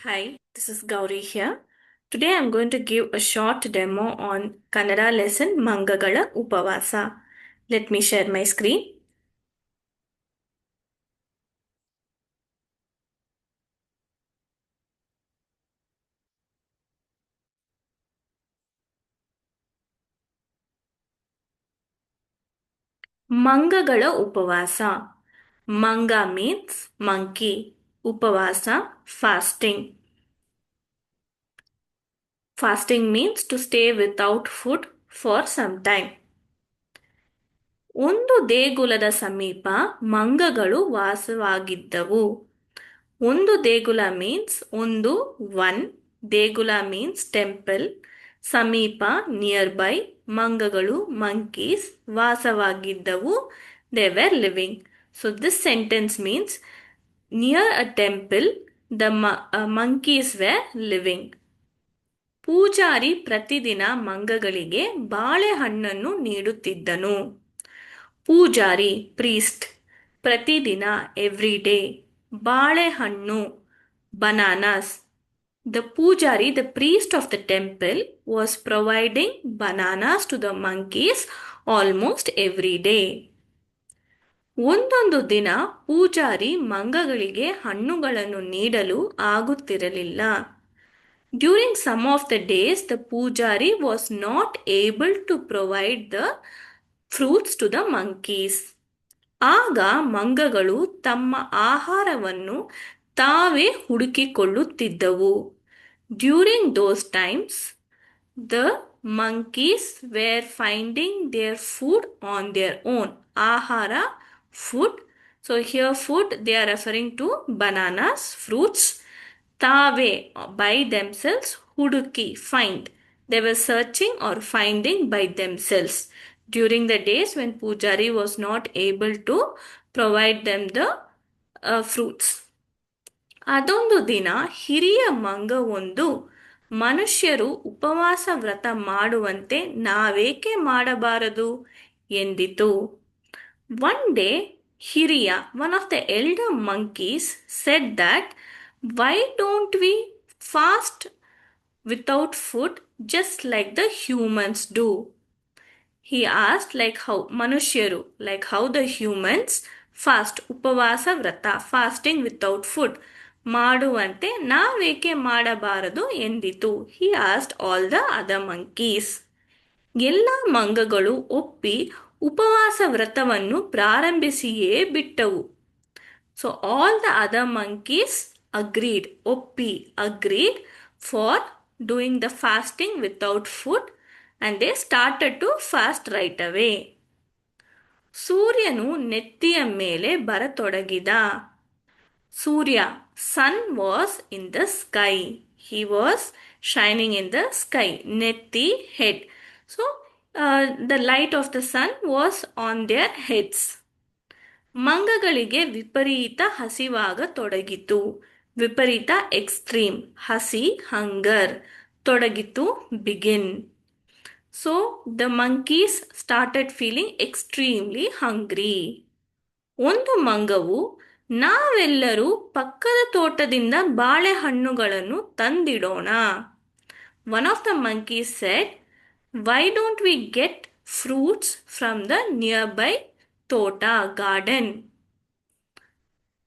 Hi, this is Gauri here. Today I'm going to give a short demo on Kannada lesson Mangagala Upavasa. Let me share my screen. Mangagala Upavasa. Manga means monkey. Upavasa, fasting. Fasting means to stay without food for some time. ಒಂದು ದೇಗುಲದ ಸಮೀಪ ಮಂಗಗಳು ವಾಸವಾಗಿದ್ದವು. ಒಂದು ದೇಗುಲ means ಒಂದು one, ದೇಗುಲ means temple, ಸಮೀಪ nearby, ಮಂಗಗಳು ಮಂಕೀಸ್ ವಾಸವಾಗಿದ್ದವು, they were living. So this sentence means near a temple the monkeys were living. ಪೂಜಾರಿ ಪ್ರತಿದಿನ ಮಂಗಗಳಿಗೆ ಬಾಳೆಹಣ್ಣನ್ನು ನೀಡುತ್ತಿದ್ದನು. ಪೂಜಾರಿ ಪ್ರೀಸ್ಟ್ ಪ್ರತಿದಿನ ಎವ್ರಿ ಡೇ, ಬಾಳೆಹಣ್ಣು bananas. The pujari, the priest of the temple, was providing bananas to the monkeys almost every day. ಒಂದೊಂದು ದಿನ ಪೂಜಾರಿ ಮಂಗಗಳಿಗೆ ಹಣ್ಣುಗಳನ್ನು ನೀಡಲು ಆಗುತ್ತಿರಲಿಲ್ಲ. During some of the days, the pujari was not able to provide the fruits to the monkeys. ಆಗ ಮಂಗಗಳು ತಮ್ಮ ಆಹಾರವನ್ನು ತಾವೇ ಹುಡುಕಿಕೊಳ್ಳುತ್ತಿದ್ದವು. During those times the monkeys were finding their food on their own. ಆಹಾರ, food. So here food they are referring to bananas, fruits. ತಾವೇ, by themselves, ಹುಡುಕಿ, find. They were searching or finding by themselves during the days when Pujari was not able to provide them the fruits. ಅದೊಂದು ದಿನ ಹಿರಿಯ ಮಂಗವೊಂದು, ಮನುಷ್ಯರು ಉಪವಾಸ ವ್ರತ ಮಾಡುವಂತೆ ನಾವೇಕೆ ಮಾಡಬಾರದು ಎಂದಿತು. One day, ಹಿರಿಯ, one of the elder monkeys, said that why don't we fast without food just like the humans do? He asked like how manusyaru, like how the humans fast, upavasa vrata, fasting without food ಮಾಡುವಂತೆ ನಾವೇಕೆ ಮಾಡಬಾರದು ಎಂದಿತು. He asked all the other monkeys. ಎಲ್ಲ ಮಂಗಗಳು ಒಪ್ಪಿ ಉಪವಾಸ ವ್ರತವನ್ನು ಪ್ರಾರಂಭಿಸಿಯೇ ಬಿಟ್ಟವು. So all the other monkeys agreed, oppi, agreed for doing the fasting without food, and they started to fast right away. ಸೂರ್ಯನು ನೆತ್ತಿಯ ಮೇಲೆ ಬರತೊಡಗಿದ. ಸೂರ್ಯ, sun was in the sky. He was shining in the sky. ನೆತ್ತಿ, head. So the light of the sun was on their heads. ಮಂಗಗಳಿಗೆ ವಿಪರೀತ ಹಸಿವಾಗತೊಡಗಿತು. ವಿಪರೀತ extreme, ಹಸಿ hunger, ತೊಡಗಿತು begin. So the monkeys started feeling extremely hungry. ಒಂದು ಮಂಗವು, ನಾವೆಲ್ಲರೂ ಪಕ್ಕದ ತೋಟದಿಂದ ಬಾಳೆಹಣ್ಣುಗಳನ್ನು ತಂದಿಡೋಣ. One of the monkeys said, why don't we get fruits from the nearby ತೋಟ, ಗಾರ್ಡನ್.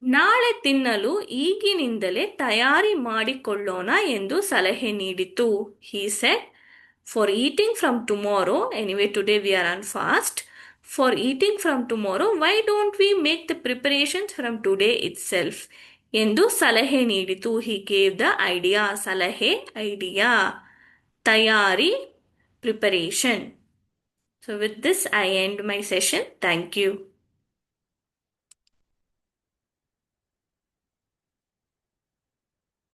ನಾಳೆ ತಿನ್ನಲು ಈಗಿನಿಂದಲೇ ತಯಾರಿ ಮಾಡಿಕೊಳ್ಳೋಣ ಎಂದು ಸಲಹೆ ನೀಡಿತು. He said, for eating from tomorrow, anyway today we are on fast, for eating from tomorrow, why don't we make the preparations from today itself? ಎಂದು ಸಲಹೆ ನೀಡಿತು. He gave the idea, ಸಲಹೆ, idea, ತಯಾರಿ, preparation. So with this I end my session. Thank you.